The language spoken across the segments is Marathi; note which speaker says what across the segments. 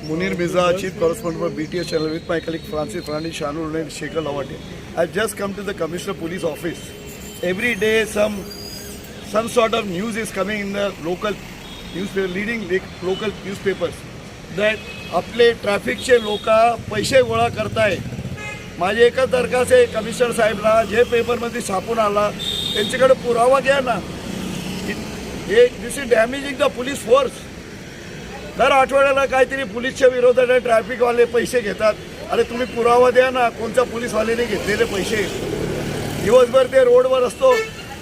Speaker 1: Munir Mirza, Chief Correspondent for BTS Channel, with my colleague Francis Fernandez, Shanul and Shekhar Lawate. I've just come to the Commissioner of Police office. Every day some sort of news is coming in the local newspaper, leading local newspapers, that आपले ट्रॅफिकचे लोक पैसे गोळा करताय. माझे एकच दरखास्त आहे कमिशनर साहेबला, जे पेपरमध्ये छापून आला त्यांच्याकडे पुरावा द्या ना. हे this is damaging the police force. दर आठवड्याला काहीतरी पोलीसच्या विरोधात ट्रॅफिकवाले पैसे घेतात. अरे तुम्ही पुरावा द्या ना, कोणत्या पोलीसवाल्याने घेतलेले पैसे. दिवसभर ते रोडवर असतो,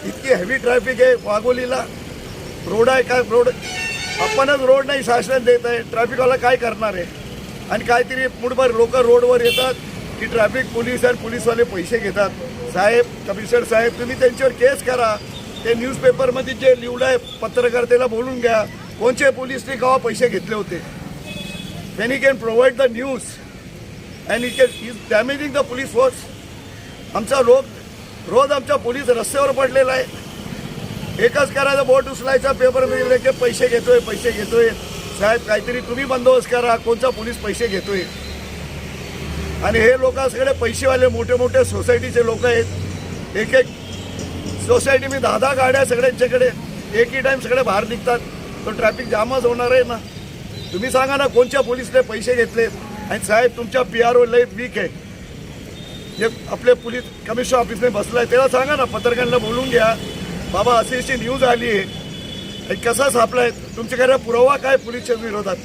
Speaker 1: इतकी हेवी ट्रॅफिक आहे वाघोलीला. रोड आहे काय, रोड आपणच रोड नाही शासन देत आहे, ट्रॅफिकवाला काय करणार आहे. आणि काहीतरी मुठभर लोक रोडवर येतात की ट्रॅफिक पोलीस आणि पोलीसवाले पैसे घेतात. साहेब, कमिशनर साहेब, तुम्ही त्यांच्यावर केस करा. ते न्यूजपेपरमध्ये जे लिहिलं आहे पत्रकारितेला बोलून घ्या, कोणते पोलीसने केव्हा पैसे घेतले होते. Then he can provide the news and is damaging the police force. आमचा रोज आमचा पोलीस रस्त्यावर पडलेला आहे. एकच करायचं, बोट उचलायचा, पेपरमध्ये की पैसे घेतोय. साहेब, काहीतरी तुम्ही बंदोबस्त करा, कोणता पोलीस पैसे घेतोय. आणि हे लोक सगळे पैसेवाले मोठे मोठे सोसायटीचे लोक आहेत. एक सोसायटी मी 10 गाड्या सगळ्यांच्याकडे एकही टाईम सगळे बाहेर निघतात, तो ट्रॅफिक जामच होणार आहे ना. तुम्ही सांगा ना कोणत्या पोलीसने पैसे घेतले. आणि साहेब, तुमच्या PRO लय वीक आहे. जे आपले पोलीस कमिशनर ऑफिसने बसलाय त्याला सांगा ना, पत्रकारांना बोलून घ्या, बाबा अशी न्यूज आली आहे, कसा सापलाय, तुमच्याकडे पुरावा काय पोलीसच्या विरोधात.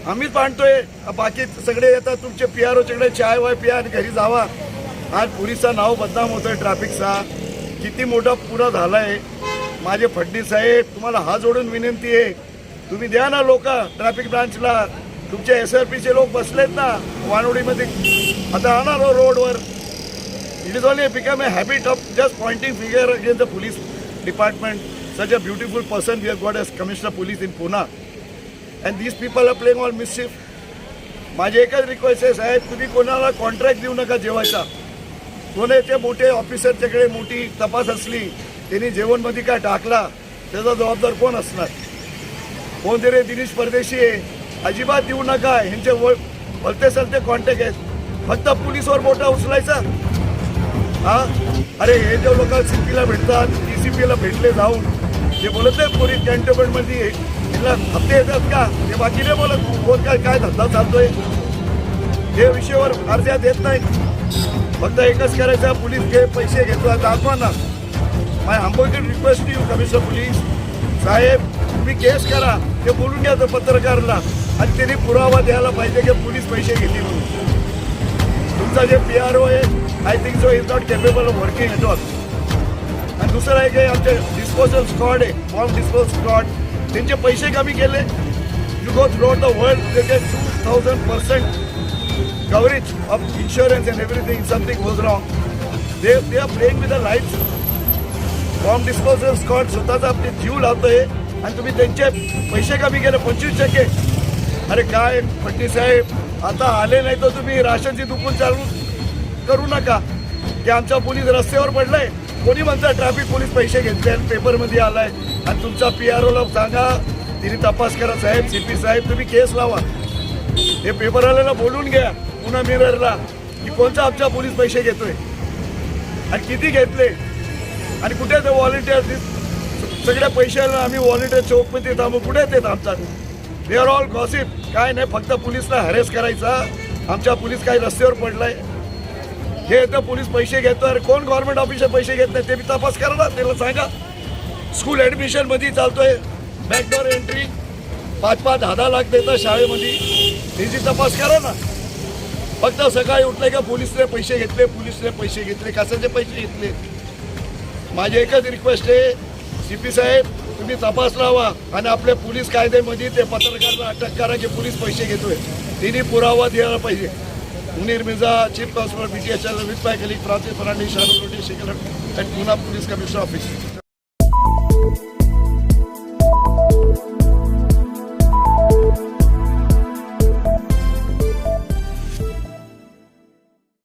Speaker 1: आम्हीच मांडतोय, बाकी सगळे येतात तुमचे PROच्याकडे चाय वाय पिया आणि घरी जावा. आज पोलीसचं नाव बदनाम होतोय ट्रॅफिकचा. किती मोठा पुरा झाला आहे. माझे फडणवीस साहेब, तुम्हाला हात जोडून विनंती आहे, तुम्ही द्या ना लोक ट्रॅफिक ब्रांचला. तुमचे SRPचे लोक बसलेत ना वानवडीमध्ये, आता आणणार रोडवर. It is only become a habit of just pointing figure against the police department. Such a beautiful person we have got as commissioner police in Pune, and these people are playing all mischief. माझी एकच रिक्वेस्ट आहे साहेब, तुम्ही कोणाला कॉन्ट्रॅक्ट देऊ नका जेवायचा. कोणाचे मोठे ऑफिसरच्याकडे मोठी तपास असली, त्यांनी जेवणमध्ये काय टाकला, त्याचा जबाबदार कोण असणार. कोणतरी दिनेश परदेशी आहे, अजिबात देऊ नका. ह्यांचे वळते सलते कॉन्टॅक्ट आहेत, फक्त पोलीसवर मोठा उचलायचा. हां, अरे हे जे लोक CPला भेटतात, DCPला भेटले जाऊन, ते बोलत नाही पोलीस कॅन्टोनमेंटमध्ये तिला हप्ते येतात का, ते बाकी नाही बोलत. कोण काय धंदा चालतोय हे विषयावर फारशा देत नाही. फक्त एकच करायचं, पोलीस घे पैसे घेतो, दाखवा ना. My humble request to you commissioner police साहेब, तुम्ही केस करा, ते बोलून घ्या पत्रकारला, आणि त्यांनी पुरावा द्यायला पाहिजे की पोलीस पैसे घेतली म्हणून. तुमचा जे PRO आहे, I think so is not capable of working at all. आणि दुसरं आहे की आमचे डिस्पोजल स्क्वॉड आहे, बॉम्ब डिस्पोजल स्क्वॉड, त्यांचे पैसे कमी केले. You go throughout the world, they get 2000% coverage of insurance and everything. Something goes wrong, they are playing with the lives. Bomb disposal squad स्वतःचा आपले जीव लावतोय आणि तुम्ही त्यांचे पैसे कमी केले 25%. अरे काय फडणवीस साहेब, आता आले नाही तर तुम्ही राशनची दुकान चालू करू नका की आमचा पोलीस रस्त्यावर पडलाय. कोणी म्हणता ट्रॅफिक पोलीस पैसे घेतले आणि पेपरमध्ये आलाय. आणि तुमचा PROला सांगा, तिने तपास करा. साहेब, CP साहेब, तुम्ही केस लावा. हे पेपरवाल्याला बोलून घ्या, पुन्हा मिररला, की कोणता आमचा पोलीस पैसे घेतोय आणि किती घेतले आणि कुठे ते व्हॉलेंटियर. सगळ्या पैशाला आम्ही व्हॉलेंटियर चौकमध्ये थांबू, कुठे येतात आमचा. They are all gossip. काय नाही, फक्त पोलीसला हॅरेस करायचा. आमचा पोलीस काही रस्त्यावर पडलाय, हे येतं पोलीस पैसे घेतो. अरे कोण गव्हर्नमेंट ऑफिसर पैसे घेत नाही ते बी तपास करा ना, त्याला सांगा. स्कूल ॲडमिशनमध्ये चालतोय बॅकडोर एंट्री, 5-5, 10-10 लाख देतात शाळेमध्ये, त्याची तपास करा ना. फक्त सकाळी उठले का पोलीसने पैसे घेतले, कशाचे पैसे घेतले. माझी एकच रिक्वेस्ट आहे, CP साहेब, तुम्ही तपास लावा आणि आपल्या पोलीस कायद्यामध्ये ते पत्रकारांना अटक करा की पोलीस पैसे घेतोय. तिने पुरावा द्यायला पाहिजे. Munir Mirza, chief constable BTS channel, with my colleague Francis Fernandes, Shanu, Shekhar, and Pune police commissioner office.